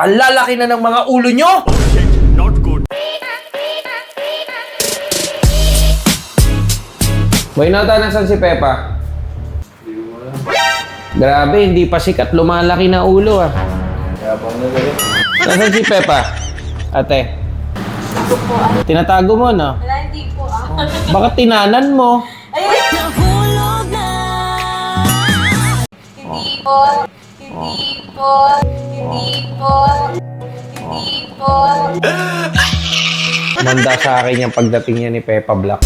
Ang lalaki na ng mga ulo nyo! Not good. Boy Nota, nasan si Pepa? Grabe, hindi pa sikat. Lumalaki na ulo ah. Nasan si Pepa? Ate? Tinatago mo, no? Wala, hindi po Bakit tinanan mo? Nahulog na! Hindi po. Hindi po. Hindi po. Hindi po. Manda sa akin yung pagdating niya ni Peppa Black.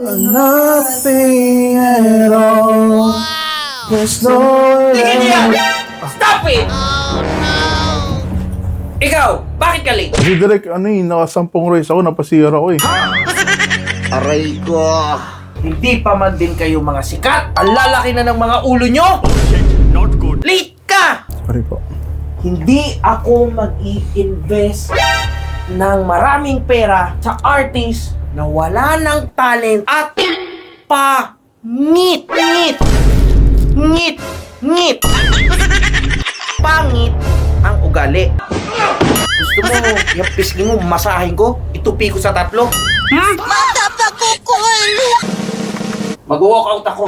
Nothing at all. There's no Tingnan niyo yan! Stop it! Ikaw, bakit ka late? Si Direk, nakasampung race ako, napasira ko eh. Aray ko. Hindi pa man din kayo mga sikat. Ang lalaki na ng mga ulo nyo! Not good. Late ka! Sorry po. Hindi ako mag-i-invest ng maraming pera sa artist na wala ng talent at pangit. Ngit. Pangit ang ugali. Gusto mo, yung pisngi mo, masahin ko? Itupi ko sa tatlo? Mag-walk out ako.